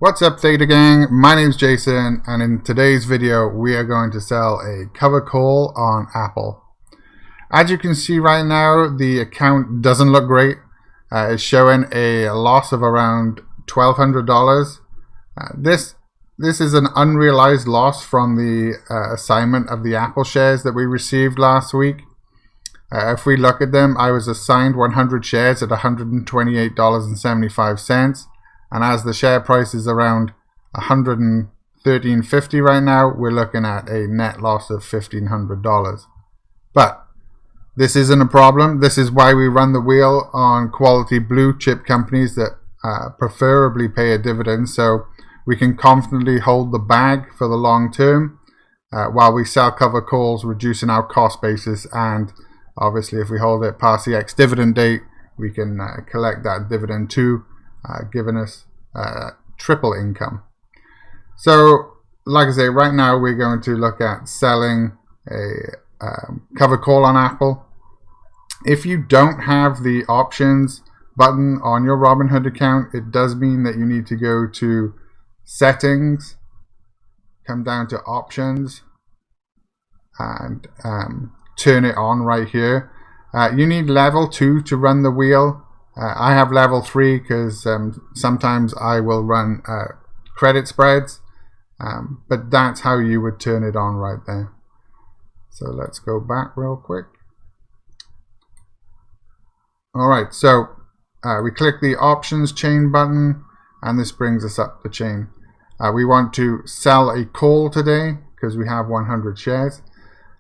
What's up, Theta gang? My name's Jason, and in today's video we are going to sell a covered call on Apple. As you can see right now, the account doesn't look great. It's showing a loss of around $1,200. This is an unrealized loss from the assignment of the Apple shares that we received last week. If we look at them, I was assigned 100 shares at $128.75. And as the share price is around $113.50 right now, we're looking at a net loss of $1,500. But this isn't a problem. This is why we run the wheel on quality blue chip companies that preferably pay a dividend, so we can confidently hold the bag for the long term while we sell cover calls, reducing our cost basis. And obviously, if we hold it past the ex-dividend date, we can collect that dividend too, giving us triple income. So like I say, right now we're going to look at selling a cover call on Apple. If you don't have the options button on your Robinhood account, it does mean that you need to go to settings, come down to options, and turn it on right here. You need level 2 to run the wheel. I have level 3 because sometimes I will run credit spreads, but that's how you would turn it on right there. So let's go back real quick. Alright, so we click the options chain button and this brings us up the chain. We want to sell a call today because we have 100 shares.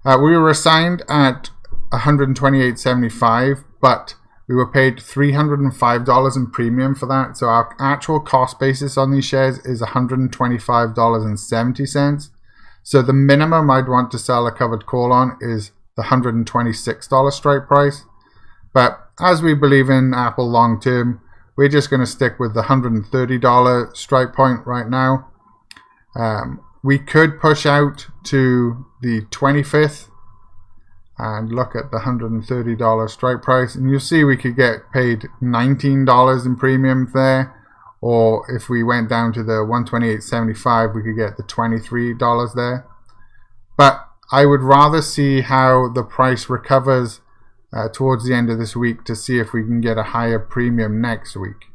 We were assigned at $128.75, but we were paid $305 in premium for that. So our actual cost basis on these shares is $125.70. So the minimum I'd want to sell a covered call on is the $126 strike price. But as we believe in Apple long term, we're just going to stick with the $130 strike point right now. We could push out to the 25th and look at the $130 strike price, and you'll see we could get paid $19 in premium there, or if we went down to the $128.75, we could get the $23 there. But I would rather see how the price recovers towards the end of this week to see if we can get a higher premium next week.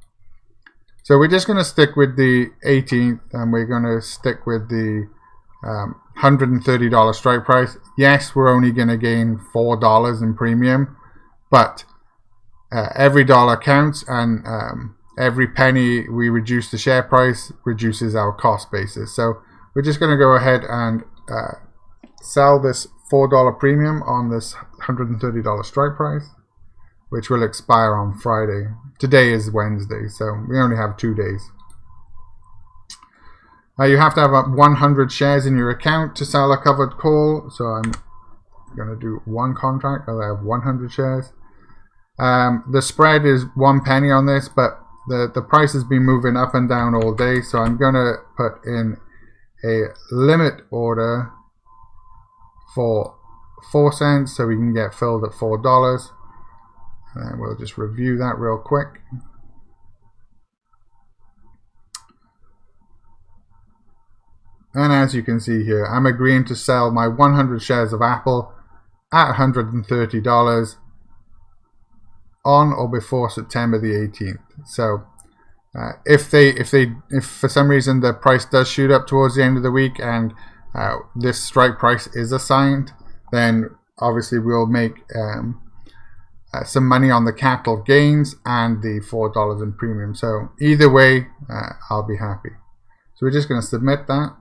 So we're just going to stick with the 18th, and we're going to stick with the $130 strike price. Yes, we're only going to gain $4 in premium, but every dollar counts, and every penny we reduce the share price reduces our cost basis. So we're just going to go ahead and sell this $4 premium on this $130 strike price, which will expire on Friday. Today is Wednesday, so we only have 2 days. You have to have 100 shares in your account to sell a covered call. So I'm going to do one contract. I have 100 shares. The spread is 1 penny on this, but the price has been moving up and down all day. So I'm going to put in a limit order for 4 cents so we can get filled at $4. And we'll just review that real quick. And as you can see here, I'm agreeing to sell my 100 shares of Apple at $130 on or before September the 18th. So if for some reason the price does shoot up towards the end of the week and this strike price is assigned, then obviously we'll make some money on the capital gains and the $4 in premium. So either way, I'll be happy. So we're just going to submit that.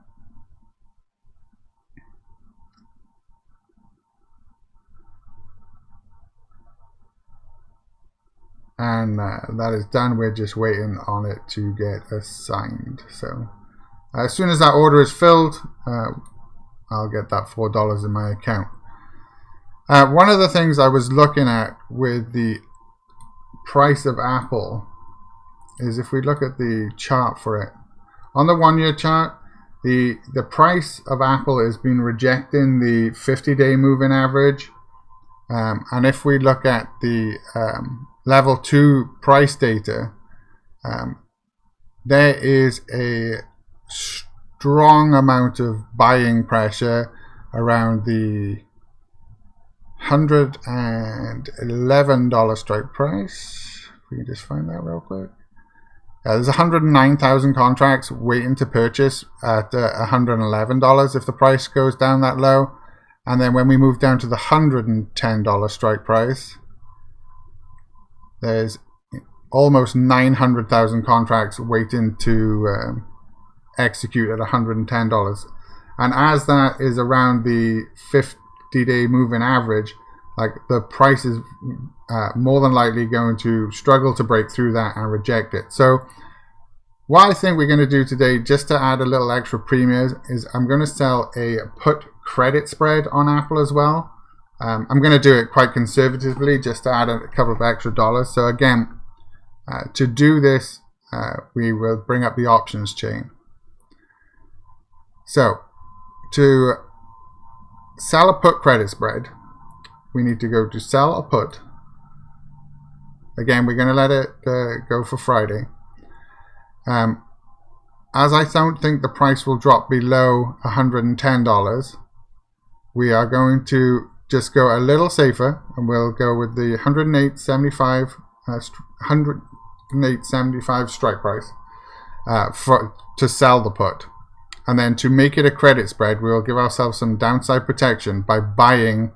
And that is done. We're just waiting on it to get assigned. So as soon as that order is filled, I'll get that $4 in my account. One of the things I was looking at with the price of Apple is if we look at the chart for it. On the 1-year chart, the price of Apple has been rejecting the 50-day moving average. And if we look at the level 2 price data, there is a strong amount of buying pressure around the $111 strike price. If we can just find that real quick. There's 109,000 contracts waiting to purchase at $111 if the price goes down that low. And then when we move down to the $110 strike price, there's almost 900,000 contracts waiting to execute at $110. And as that is around the 50-day moving average, like the price is more than likely going to struggle to break through that and reject it. So what I think we're going to do today, just to add a little extra premium, is I'm going to sell a put credit spread on Apple as well. I'm going to do it quite conservatively just to add a couple of extra dollars. So again, to do this, we will bring up the options chain. So to sell a put credit spread, we need to go to sell a put. Again, we're going to let it go for Friday. As I don't think the price will drop below $110, we are going to just go a little safer, and we'll go with the 108.75 strike price to sell the put. And then to make it a credit spread, we'll give ourselves some downside protection by buying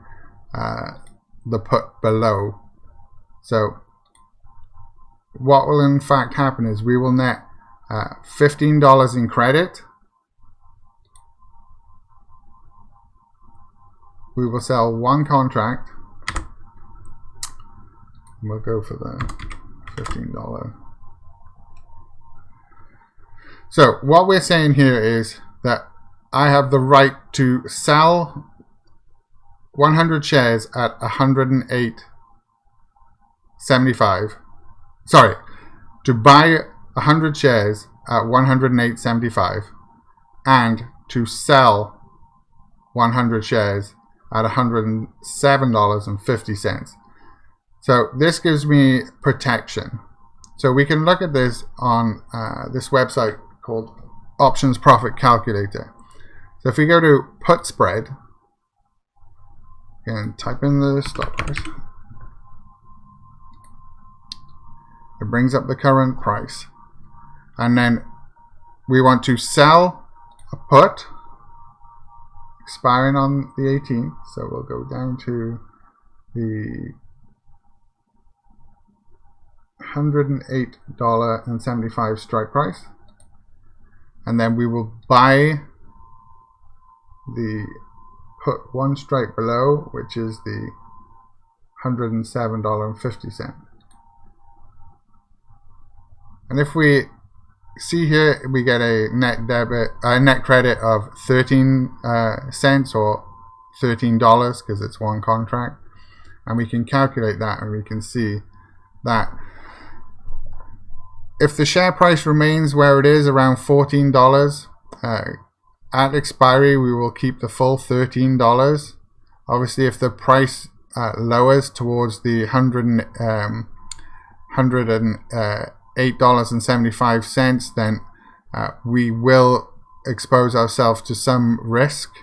the put below. So what will in fact happen is we will net $15 in credit. We will sell one contract, and we'll go for the $15. So what we're saying here is that I have the right to sell 100 shares at 108.75. Sorry, to buy 100 shares at 108.75 and to sell 100 shares at $107.50. So this gives me protection. So we can look at this on this website called Options Profit Calculator. So if we go to put spread and type in the stop price, it brings up the current price. And then we want to sell a put expiring on the 18th. So we'll go down to the $108.75 strike price. And then we will buy the put one strike below, which is the $107.50. And if we see here, we get a net credit of 13 cents or $13 because it's one contract, and we can calculate that, and we can see that if the share price remains where it is around $14 at expiry, we will keep the full $13. Obviously, if the price lowers towards the $108.75, then we will expose ourselves to some risk.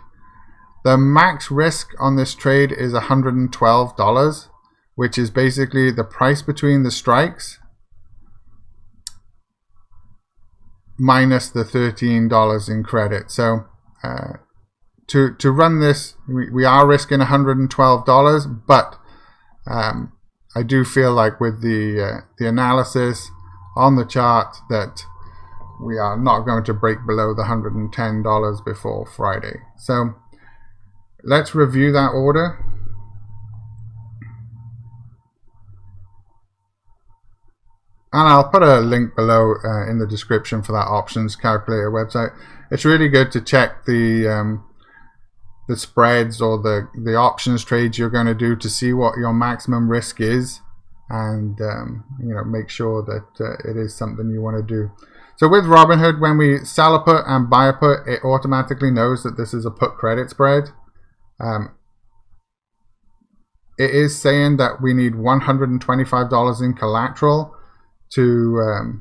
The max risk on this trade is $112, which is basically the price between the strikes minus the $13 in credit. So to run this, we are risking $112, but I do feel like with the analysis on the chart that we are not going to break below the $110 before Friday. So let's review that order. And I'll put a link below in the description for that options calculator website. It's really good to check the spreads or the options trades you're going to do to see what your maximum risk is, and make sure that it is something you want to do. So with Robinhood, when we sell a put and buy a put, it automatically knows that this is a put credit spread. It is saying that we need $125 in collateral to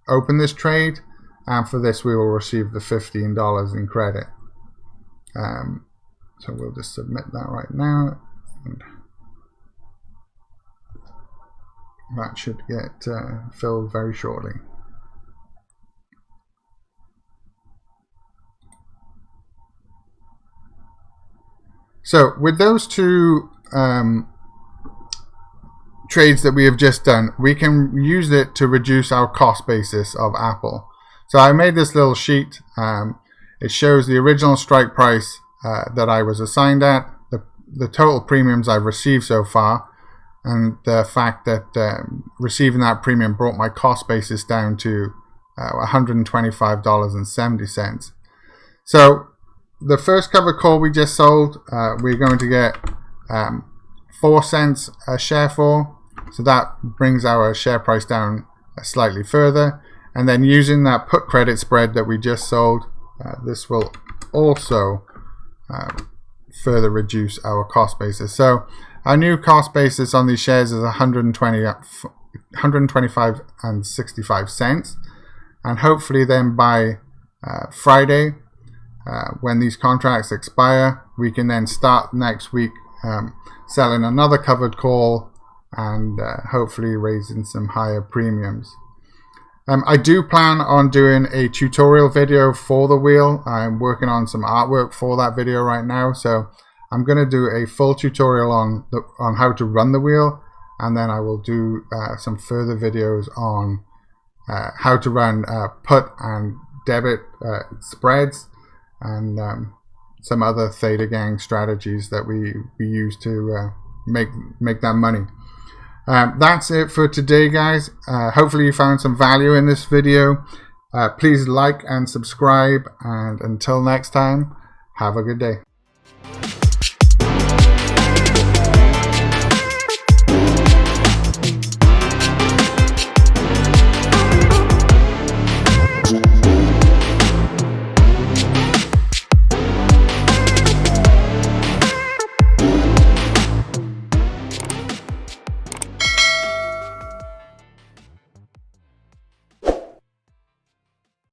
open this trade, and for this we will receive the $15 in credit. So we'll just submit that right now, and that should get filled very shortly. So with those two trades that we have just done, we can use it to reduce our cost basis of Apple. So I made this little sheet. It shows the original strike price that I was assigned at, the total premiums I've received so far, and the fact that receiving that premium brought my cost basis down to $125.70. So the first covered call we just sold, we're going to get 4 cents a share for, so that brings our share price down slightly further. And then using that put credit spread that we just sold, this will also further reduce our cost basis. So our new cost basis on these shares is $125.65, and hopefully then by Friday, when these contracts expire, we can then start next week selling another covered call and hopefully raising some higher premiums. I do plan on doing a tutorial video for the wheel. I'm working on some artwork for that video right now, so I'm going to do a full tutorial on how to run the wheel, and then I will do some further videos on how to run put and debit spreads, and some other Theta gang strategies that we use to make that money. That's it for today, guys. Hopefully you found some value in this video. Please like and subscribe, and until next time, have a good day.